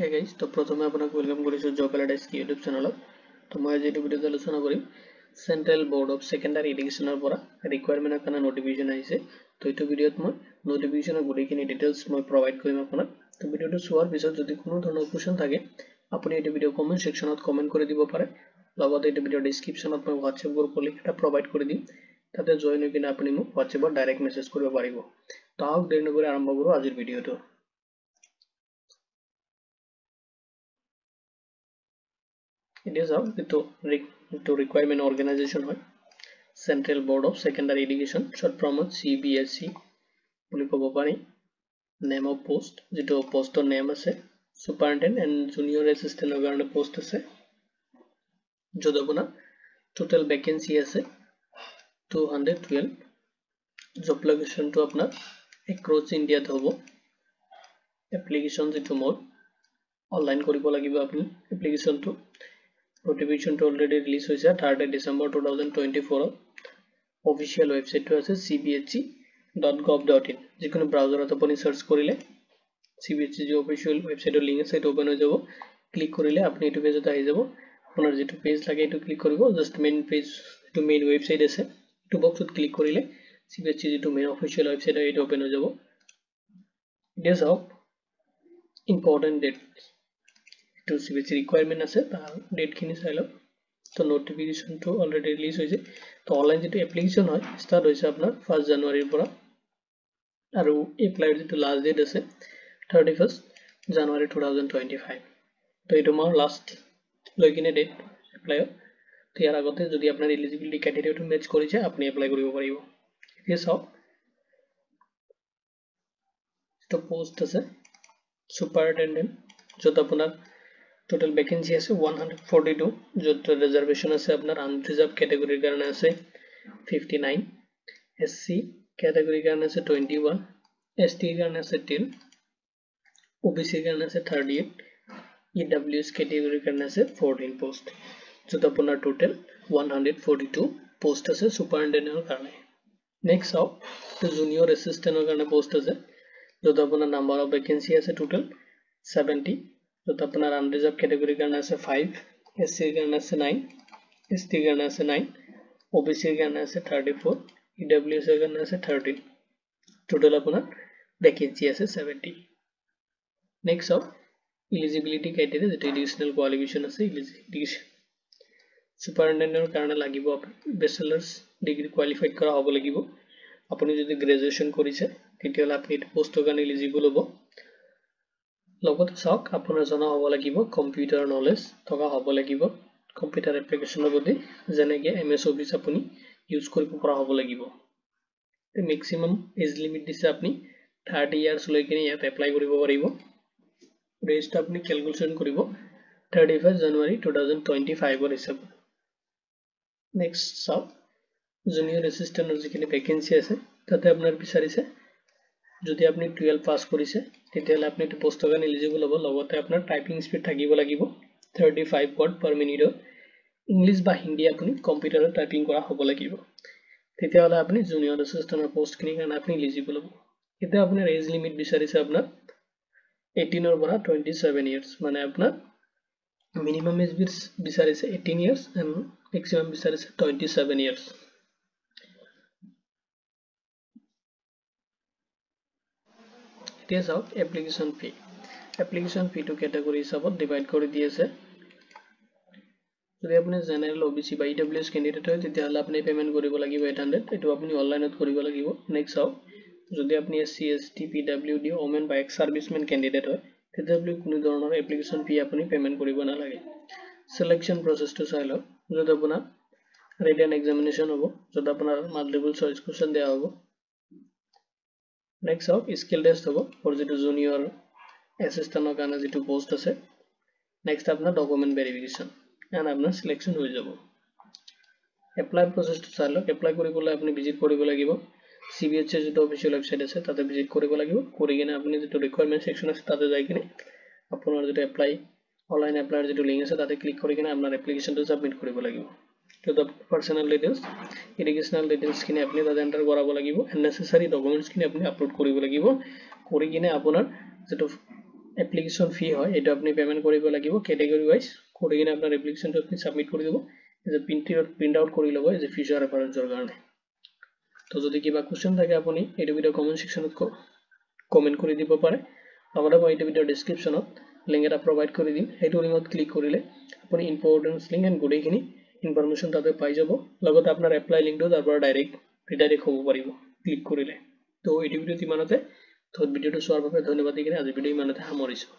Hey guys, तो प्रथमे आपनाक welcome करिছো job paradise की YouTube channel. तो मैं आज ये भिडिओ आलोचना करिम सेंट्रल बोर्ड ऑफ सेकेंडरी एजुकेशनर পৰা रिक्वायरमेन्टर কাৰণে নটিফিকেশন আহিছে। তো এই ভিডিওত মই নটিফিকেশনৰ গুটেইখিনি ডিটেইলস মই প্ৰভাইড কৰিম আপোনাক। তো ভিডিওটো চোৱাৰ পিছত যদি কোনো ধৰণৰ কোৱেশ্চন থাকে আপুনি এই ভিডিও কমেন্ট সেকশনত কমেন্ট কৰি দিব পাৰে। লগতে এই ভিডিও ডেসক্ৰিপচনত মই WhatsApp গ্ৰুপ লিংক এটা প্ৰভাইড কৰি দিম। তাতে জয়েন হৈ কিনে আপুনি মোক WhatsAppত ডাইৰেক্ট মেসেজ কৰিব পাৰিব। তো আহক দেৰি নকৰি আৰম্ভ কৰো আজিৰ ভিডিওটো। It is how to requirement organization হয় Central Board of Secondary Education short form CBSE বুলি ক'ব পাৰি। Name of post যেটো পোষ্টৰ নেম আছে Superintendent and Junior Assistant ৰ কাৰণে পোষ্ট আছে য'ত আপোনাৰ টোটাল ভ্যাকেন্সি আছে 212 জব লোকেশন টো আপোনাৰ across India ত হ'ব। এপ্লিকেশন যেটো মই অনলাইন কৰিব লাগিব আপুনি এপ্লিকেশনটো Notification to already release hoise 3rd December 2024 official website to ase cbse.gov.in jikono browser ot apni search korile cbse je official website er link ase etu open hoy jabo click korile apni etu page ot ahi jabo apunar jetu page lage etu click koribo just main page to main website ase etu box ot click korile cbse jetu main official website etu open hoy jabo it is of important date to CBSE requirement আছে তার date খিনি চাইলো তো notification টো already release হইছে তো online যেটো application হয় স্টার্ট হইছে আপনার 1 জানুয়াৰিৰ পৰা আৰু এপ্লাইৰ যেটো লাষ্ট ডেট আছে 31 জানুৱাৰী 2025 তো এটো মাৰ লাষ্ট লৈ কিনে ডেট এপ্লাই তো ইয়াৰ আগতে যদি আপোনাৰ এলিজিবিলিটি ক্ৰাইটেৰিয়াটো মেচ কৰিছে আপুনি এপ্লাই কৰিব পাৰিব এতিয়া চাওক তো পোষ্ট আছে সুপাৰিনটেনডেন্ট যত আপোনাৰ Total vacancy আছে 142 যত reservation আছে আপনার unreserved category এর কারণে আছে 59 SC category এর কারণে আছে 21 ST এর কারণে আছে 10 OBC এর কারণে আছে 38 EWS category এর কারণে আছে 14 পোস্ট যত আপনার টোটাল 142 পোস্ট আছে সুপারিনটেন্ডেন্ট এর কারণে নেক্সট আউট তো জুনিয়র অ্যাসিস্ট্যান্ট এর কারণে পোস্ট আছে যত আপনার নাম্বার অফ ভ্যাকেন্সি আছে টোটাল 70 तो अपना अनरिजर्व कैटेगरी करना है 5 एससी करना है 9 एसटी करना है 9 ओबीसी करना है 34 ईडब्ल्यूएस करना है 13 टोटल अपना वैकेंसी है 70 नेक्स्ट अब एलिजिबिलिटी क्राइटेरिया যেটা এডুকেশনাল কোয়ালিফিকেশন আছে এডুকেশন সুপাৰিনটেন্ডেন্টৰ কাৰণে লাগিব ব্যাচেলাৰ্স ডিগ্ৰী কোয়ালিফাইড কৰা হ'ব লাগিব আপুনি যদি গ্ৰেজুৱেচন কৰিছে তেতিয়াহলে আপুনি পোষ্টৰ কাৰণে এলিজিবল হ'ব লগতে চাওক আপোনাৰ জনা হ'ব লাগিব কম্পিউটাৰ নলেজ থকা হ'ব লাগিব কম্পিউটাৰ এপ্লিকেশনৰ প্ৰতি যেনেকৈ এমএছ অফিস আপুনি ইউজ কৰিব পৰা হ'ব লাগিব তে ম্যাক্সিমাম এজ লিমিট দিছে আপুনি 30 ইয়াৰ্স লৈ কিনে ইয়াত এপ্লাই কৰিব পাৰিব ৰেজিস্টাৰ আপুনি ক্যালকুলেশন কৰিব 31 জানুৱাৰী 2025 ৰ হিচাপ নেক্সট চাওক জুনিয়ৰ এসিস্ট্যান্টৰ যিখিনি ভ্যাকেন্সি আছে তাতে আপোনাৰ বিচাৰিছে যদি আপনি 12 পাস কৰিছে তেতিয়ালে আপনি এই পোষ্টৰ কাৰণে এলিজিবল হ'ব লগতে আপোনাৰ টাইপিং স্পিড থাকিব লাগিব 35 ওয়াৰ্ড পাৰ মিনিট ইংলিশ বা হিন্দি আপনি কম্পিউটাৰত টাইপিং কৰা হ'ব লাগিব তেতিয়ালে আপনি জুনিয়ৰ এসিস্ট্যান্টৰ পোষ্ট কিনি কাৰণে আপনি এলিজিবল হ'ব এতিয়া আপোনাৰ এজ লিমিট বিচাৰিছে আপোনাৰ 18 ৰ পৰা 27 ইয়াৰ্স মানে আপোনাৰ মিনিমাম এজ বিচাৰিছে 18 ইয়াৰ্স এন্ড ম্যাক্সিমাম বিচাৰিছে 27 years This out application fee to category হিসাবত ডিভাইড কৰি দি আছে যদি আপুনি জেনাৰেল ওবিসি বা ইডব্লিউএস ক্যান্ডিডেট হয় তেতিয়াহলে আপুনি পেমেন্ট কৰিব লাগিব 800 এটো আপুনি অনলাইনত কৰিব লাগিব নেক্সট আও যদি আপুনি এসসি এসটি পিডব্লিউডি ওমেন বা এক্স সার্ভিসম্যান ক্যান্ডিডেট হয় তেতিয়াহলে কোনো ধৰণৰ এপ্লিকেশন ফি আপুনি পেমেন্ট কৰিব নালাগে সিলেকশন প্ৰসেসটো চাই লওক যত আপোনাৰ ৰিটেন এক্সামিনেশন হ'ব যত আপোনাৰ মাল্টিপল চয়েস কোৱেশ্চন দিয়া হ'ব Next up skill test hobo for the junior assistant or kana jitu post ase next apnar document verification and apnar selection hoye jabo apply process to salok apply koribole apni visit koribo lagibo cbse jitu official website ase tate visit koribo lagibo kori kine apni jitu requirement section ase tate jai kine apnar jitu apply online apply jitu link ase tate click kori kine apnar application to submit koribo lagibo to the personal details educational details kine apni tate enter korabo lagibo and necessary documents kine apni upload koribo lagibo kori kine apunar jeto application fee হয় এটা আপনি payment কৰিব লাগিব ক্যাটেগৰি wise কৰি কিনে আপোনাৰ এপ্লিকেশনটো আপনি submit কৰি দিব যে প্ৰিন্ট আউট কৰি ল'ব যে ফিউচাৰ ৰেফাৰেন্সৰ কাৰণে তো যদি কিবা কোৱেশ্চন থাকে আপুনি এইটো ভিডিও কমেন্ট সেকশনত কমেন্ট কৰি দিব পাৰে লগতে মই এইটো ভিডিও ডেসক্ৰিপশনত লিংক এটা প্ৰভাইড কৰি দিম সেইটো লিংকত ক্লিক কৰিলে আপুনি ইম্পৰ্টেন্স লিংক এন্ড গোটেইখিনি ইনফৰমেশন তাতে পাই যাব লগতে আপোনাৰ এপ্লাই লিংকটো তাৰ পৰা ডাইৰেক্ট ৰিডাইৰেক্ট হ'ব পাৰিব ক্লিক কৰিলে তো এইটো ভিডিওত ইমানতে তো ভিডিওটো চোৱাৰ বাবে ধন্যবাদ দি কিনে আজি ভিডিও ইমানতে সামৰিছোঁ